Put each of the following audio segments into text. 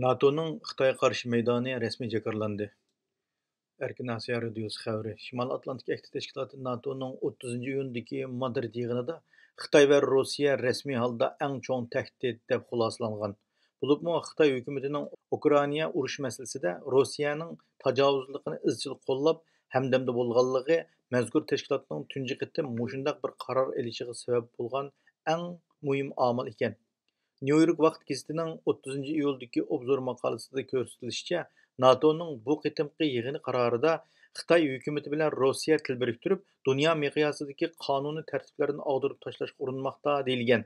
NATO'nun Xitoyga qarshi maydoni rasmiy jakarlandi. Erkin Asiya radiosi xəbəri. Şimal Atlantik Əhdi Təşkilatı NATO'nun 30 iyundakı Madrid yığınında Xitoy və Rusiya rəsmi halda ən çoğ təhdid deyə xülasalanğan. Bulubmu Xitoy hökumətinin Ukrayna uruş məsələsində Rusiyanın təcavüzlüyünü izchil qollab, həmdəmdə bolğanlığı məzkur təşkilatның tunji qitim muşundaq bir qarar elişiga səbəb bolğan ən mühim amil ekan. New York Vaqt gazetining 30 iyuldagi obzor maqolasida ko'rsatilishicha, NATO'ning bu qitimqi yig'ini qarorida Xitoy hukumati bilan Rossiya til biriktirib, dunyo miqyosidagi qonuniy tartiblarni og'dirib tashlashga urinmoqda deyilgan.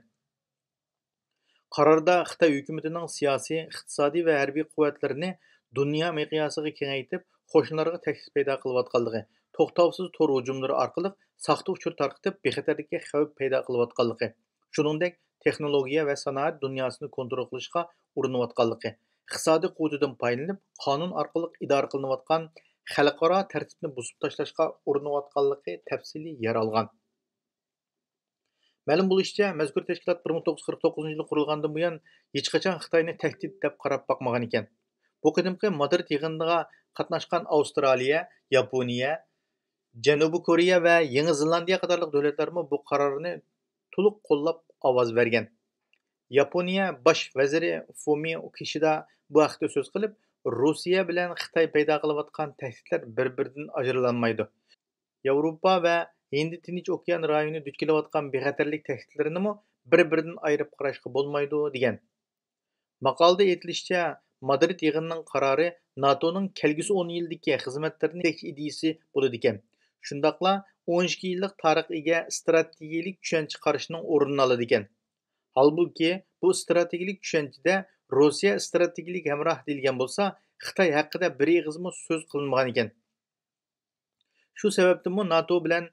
Qarorda Xitoy hukumatining siyosiy, iqtisodiy va harbiy quvvatlarini dunyo miqyosiga kengaytib, qo'shnilarga tahdid paydo qilayotganligi, to'xtovsiz tor hujumlari orqali saxta uchur tarqitib, bexatarlikka xavf paydo qilayotganligi, shuningdek texnologiya va sanoat dunyosini kontrol qilishga urinayotganligi, iqtisodiy quvvatidan foydalanib, qonun orqali idora qilinayotgan xalqaro tartibni buzib tashlashga urinayotganligi tafsiliy yer olgan. Ma'lum bo'lishicha, mazkur tashkilot 1949 yili qurilgandan buyon hech qachon Xitoyni tahdid deb qarab boqmagan ekan. Bu qadimgi Madrid yig'iniga qatnashgan Avstraliya, Yaponiya, Janubiy Koreya va Yangi Zelandiya qatorliq davlatlarmi bu qarorni to'liq qo'llab ovoz bergan. Yaponiya bosh vaziri Fumio Kishida bu haqda so'z qilib, Rossiya bilan Xitoy paydo qilayotgan tahdidlar bir-biridan ajralanmaydi. Yevropa va Hind Tinch okean rayoni duch kelayotgan bexatarlik tahdidlarini bir-biridan ayirib qarashga bo'lmaydi degan. Maqolada aytilishicha, Madrid yig'inining qarori NATO'ning kelgusi 10 yildagi xizmatlarini tekshirish ideyasi bo'ladi ekan. Shundaqla 12 yillik tarixga ega strategik tushuncha qarashining o'rnini oladi ekan. Halbuki bu strategik tushunchada Rossiya strategik hamroh deyilgan bo'lsa, Xitoy haqida bir ig'izmi so'z qilinmagan ekan. Shu sababdan NATO bilan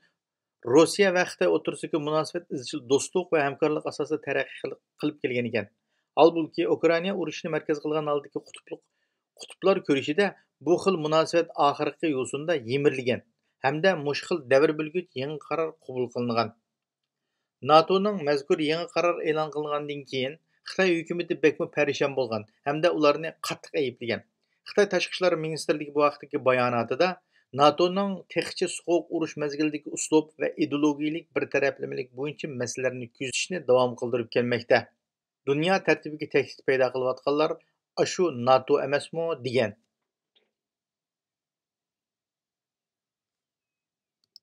Rossiya va Xitoy o'rtasidagi munosabat izchil do'stlik va hamkorlik asosida taraqqiy qilib kelgan ekan. Halbuki Ukraina urushini markaz qilgan holdagi qutblar ko'rishida bu xil munosabat oxirgi yo'sinda yemirilgan hamda mush xil davr bilgich yangi qaror qabul qilingan. NATO'ning mazkur yangi qaror e'lon qilingandan keyin Xitoy hukumati bekmi parishon bo'lgan hamda ularni qattiq ayblagan. Xitoy tashqi ishlar ministrligi bu vaqtdagi bayonotida NATO'ning texnicha so'q urush mezgilidagi uslub va ideologiyalik bir taraflamalik bo'yicha masalalarni kuzatishni davom qildirib kelmoqda. Dunyo tartibiga tahdid paydo qilayotganlar shu NATO emasmi degan.